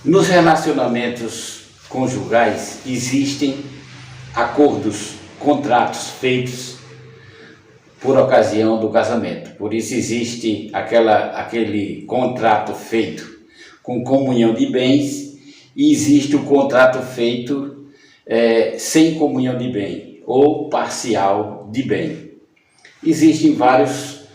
Nos relacionamentos conjugais existem acordos, contratos feitos por ocasião do casamento. Por isso existe aquele contrato feito com comunhão de bens e existe o contrato feito sem comunhão de bem ou parcial de bem. Existem várias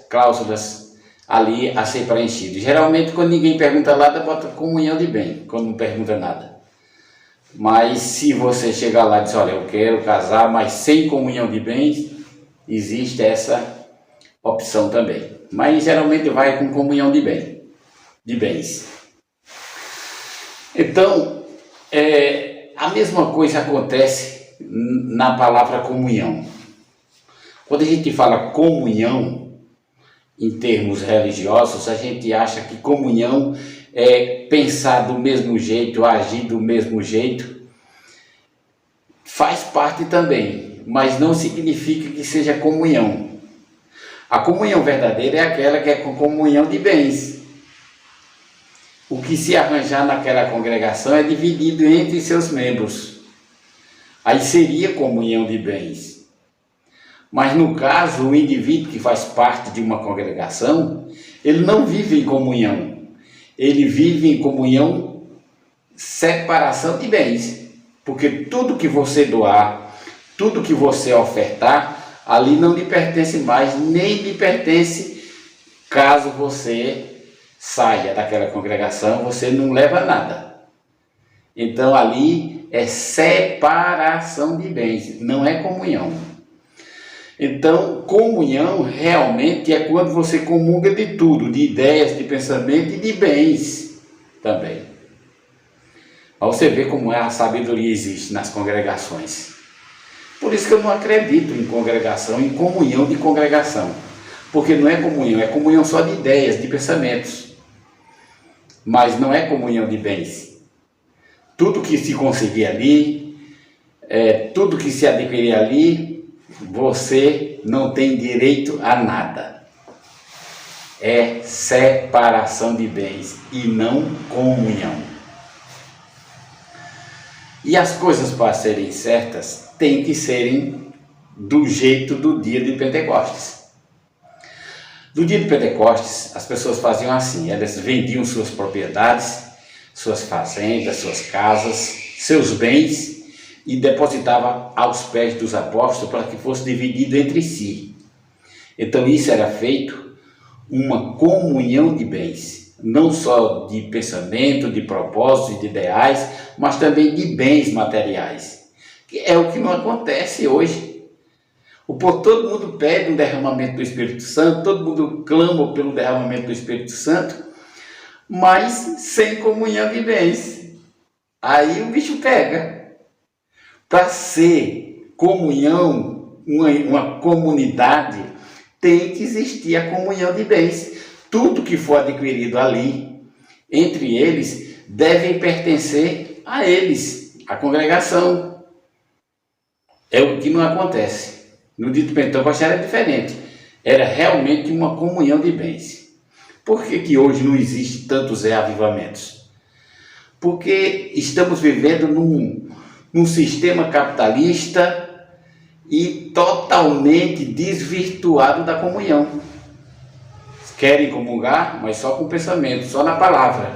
cláusulas ali a ser preenchido. Geralmente, quando ninguém pergunta nada, bota comunhão de bem, quando não pergunta nada. Mas se você chegar lá e dizer, olha, eu quero casar, mas sem comunhão de bens, existe essa opção também. Mas geralmente vai com comunhão de bens. Então, a mesma coisa acontece na palavra comunhão. Quando a gente fala comunhão, em termos religiosos, a gente acha que comunhão é pensar do mesmo jeito, agir do mesmo jeito. Faz parte também, mas não significa que seja comunhão. A comunhão verdadeira é aquela que é com comunhão de bens. O que se arranjar naquela congregação é dividido entre seus membros. Aí seria comunhão de bens. Mas no caso, o indivíduo que faz parte de uma congregação, ele não vive em comunhão. Ele vive em comunhão, separação de bens. Porque tudo que você doar, tudo que você ofertar, ali não lhe pertence mais, nem lhe pertence caso você saia daquela congregação, você não leva nada. Então ali é separação de bens, não é comunhão. Então, comunhão realmente é quando você comunga de tudo, de ideias, de pensamento e de bens também. Para você ver como a sabedoria existe nas congregações. Por isso que eu não acredito em congregação, em comunhão de congregação. Porque não é comunhão só de ideias, de pensamentos. Mas não é comunhão de bens. Tudo que se conseguir ali, tudo que se adquirir ali, você não tem direito a nada. É separação de bens e não comunhão. E as coisas para serem certas têm que serem do jeito do dia de Pentecostes. No dia de Pentecostes, as pessoas faziam assim, elas vendiam suas propriedades, suas fazendas, suas casas, seus bens, e depositava aos pés dos apóstolos para que fosse dividido entre si. Então isso era feito uma comunhão de bens, não só de pensamento, de propósitos, de ideais, mas também de bens materiais, que é o que não acontece hoje. Todo mundo pede um derramamento do Espírito Santo, todo mundo clama pelo derramamento do Espírito Santo, mas sem comunhão de bens. Aí o bicho pega. Para ser comunhão, uma comunidade, tem que existir a comunhão de bens. Tudo que for adquirido ali, entre eles, deve pertencer a eles, a congregação. É o que não acontece. No dia de Pentecostes era diferente. Era realmente uma comunhão de bens. Por que hoje não existe tantos reavivamentos? Porque estamos vivendo num sistema capitalista e totalmente desvirtuado da comunhão. Querem comungar, mas só com pensamento, só na palavra.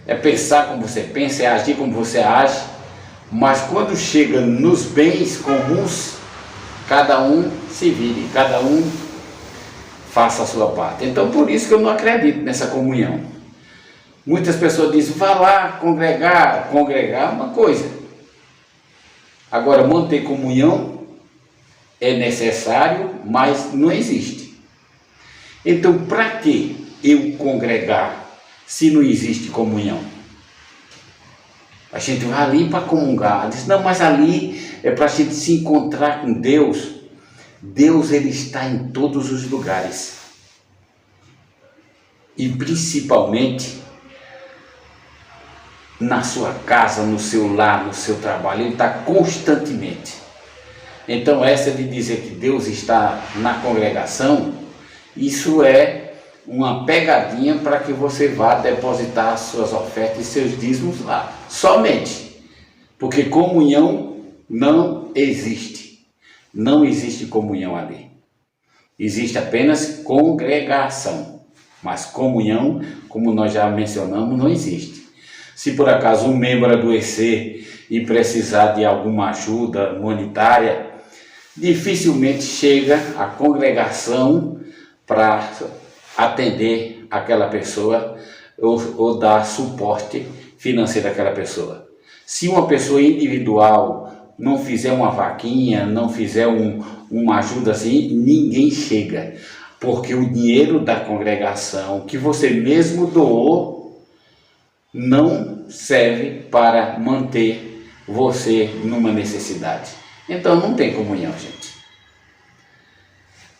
É pensar como você pensa, é agir como você age, mas quando chega nos bens comuns, cada um se vire, cada um faça a sua parte. Então por isso que eu não acredito nessa comunhão. Muitas pessoas dizem, vá lá congregar é uma coisa. Agora, manter comunhão é necessário, mas não existe. Então, para que eu congregar se não existe comunhão? A gente vai ali para comungar. Diz, não, mas ali é para a gente se encontrar com Deus. Deus, ele está em todos os lugares. E principalmente na sua casa, no seu lar, no seu trabalho, ele está constantemente. Então essa de dizer que Deus está na congregação, isso é uma pegadinha para que você vá depositar suas ofertas e seus dízimos lá. Somente. Porque comunhão não existe. Não existe comunhão ali. Existe apenas congregação. Mas comunhão, como nós já mencionamos, não existe. Se por acaso um membro adoecer e precisar de alguma ajuda monetária, dificilmente chega a congregação para atender aquela pessoa ou dar suporte financeiro àquela pessoa. Se uma pessoa individual não fizer uma vaquinha, não fizer uma ajuda assim, ninguém chega. Porque o dinheiro da congregação que você mesmo doou não serve para manter você numa necessidade. Então não tem comunhão, gente.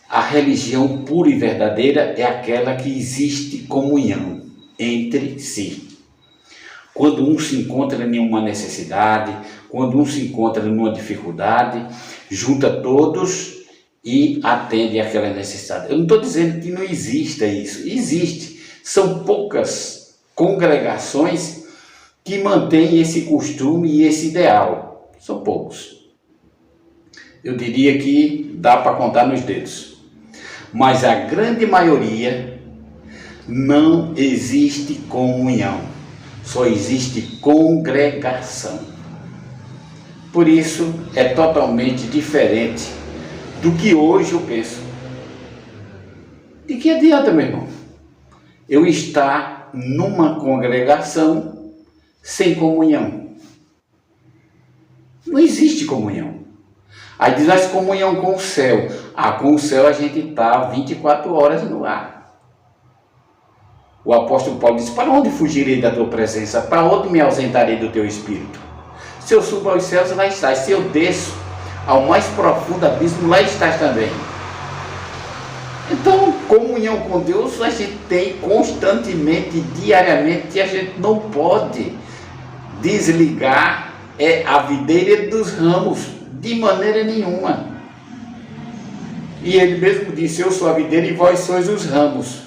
A religião pura e verdadeira é aquela que existe comunhão entre si. Quando um se encontra em uma necessidade, quando um se encontra numa dificuldade, junta todos e atende àquela necessidade. Eu não estou dizendo que não exista isso. Existe. São poucas congregações que mantêm esse costume e esse ideal. São poucos. Eu diria que dá para contar nos dedos. Mas a grande maioria não existe comunhão. Só existe congregação. Por isso é totalmente diferente do que hoje eu penso. De que adianta, meu irmão, eu estar numa congregação sem comunhão? Não existe comunhão. Aí diz, mas comunhão com o céu. Com o céu a gente está 24 horas no ar. O apóstolo Paulo diz, para onde fugirei da tua presença? Para onde me ausentarei do teu espírito? Se eu subo aos céus, lá estás. Se eu desço ao mais profundo abismo, lá estás também. Então, comunhão com Deus a gente tem constantemente, diariamente, e a gente não pode desligar a videira dos ramos, de maneira nenhuma. E ele mesmo disse, eu sou a videira e vós sois os ramos.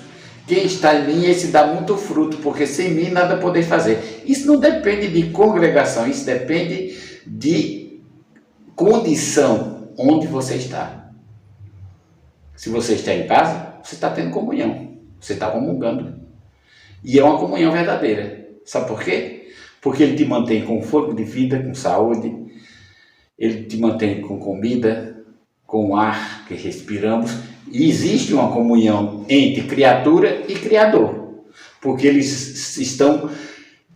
Quem está em mim, esse dá muito fruto, porque sem mim nada podeis fazer. Isso não depende de congregação, isso depende de condição onde você está. Se você está em casa, você está tendo comunhão, você está comungando. E é uma comunhão verdadeira. Sabe por quê? Porque ele te mantém com fôlego de vida, com saúde, ele te mantém com comida, com o ar que respiramos. E existe uma comunhão entre criatura e Criador, porque eles estão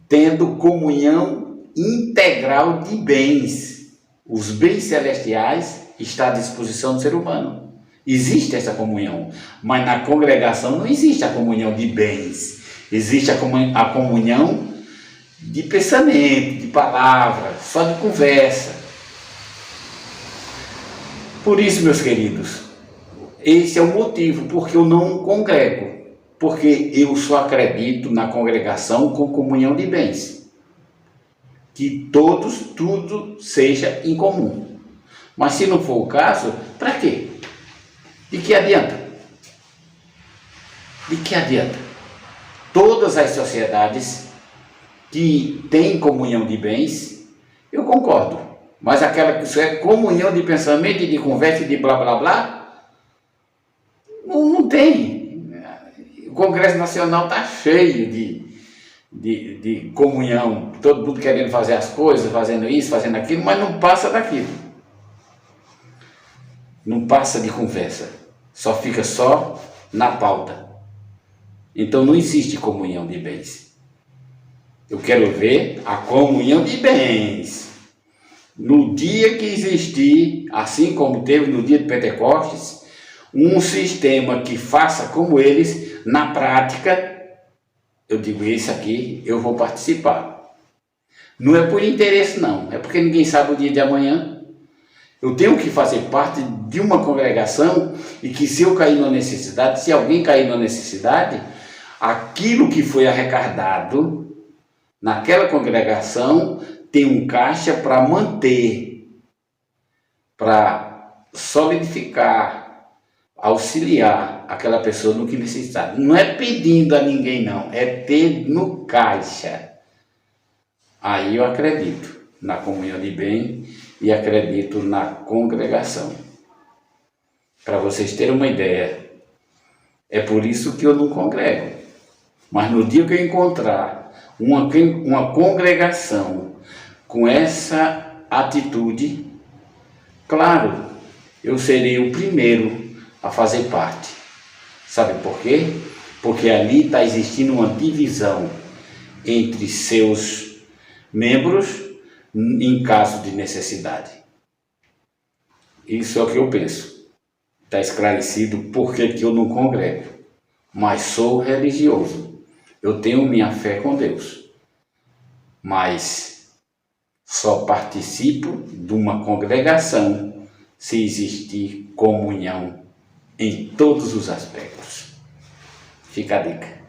tendo comunhão integral de bens. Os bens celestiais estão à disposição do ser humano. Existe essa comunhão, mas na congregação não existe a comunhão de bens. Existe a comunhão de pensamento, de palavra, só de conversa. Por isso, meus queridos, esse é o motivo porque eu não congrego, porque eu só acredito na congregação com comunhão de bens, que tudo seja em comum. Mas se não for o caso, para quê? De que adianta? De que adianta? Todas as sociedades que têm comunhão de bens, eu concordo, mas aquela que é comunhão de pensamento e de conversa e de blá blá blá, não tem. O Congresso Nacional está cheio de comunhão, todo mundo querendo fazer as coisas, fazendo isso, fazendo aquilo, mas não passa daquilo. Não passa de conversa, só fica só na pauta. Então não existe comunhão de bens. Eu quero ver a comunhão de bens. No dia que existir, assim como teve no dia de Pentecostes, um sistema que faça como eles, na prática, eu digo, esse aqui eu vou participar. Não é por interesse não, é porque ninguém sabe o dia de amanhã. Eu tenho que fazer parte de uma congregação e que se eu cair na necessidade, se alguém cair na necessidade, aquilo que foi arrecadado naquela congregação tem um caixa para manter, para solidificar, auxiliar aquela pessoa no que necessitar. Não é pedindo a ninguém não, é ter no caixa. Aí eu acredito na comunhão de bem e acredito na congregação. Para vocês terem uma ideia, é por isso que eu não congrego. Mas no dia que eu encontrar uma congregação com essa atitude, claro, eu serei o primeiro a fazer parte. Sabe por quê? Porque ali está existindo uma divisão entre seus membros em caso de necessidade. Isso é o que eu penso. Está esclarecido por que eu não congrego, mas sou religioso. Eu tenho minha fé com Deus, mas só participo de uma congregação se existir comunhão em todos os aspectos. Fica a dica.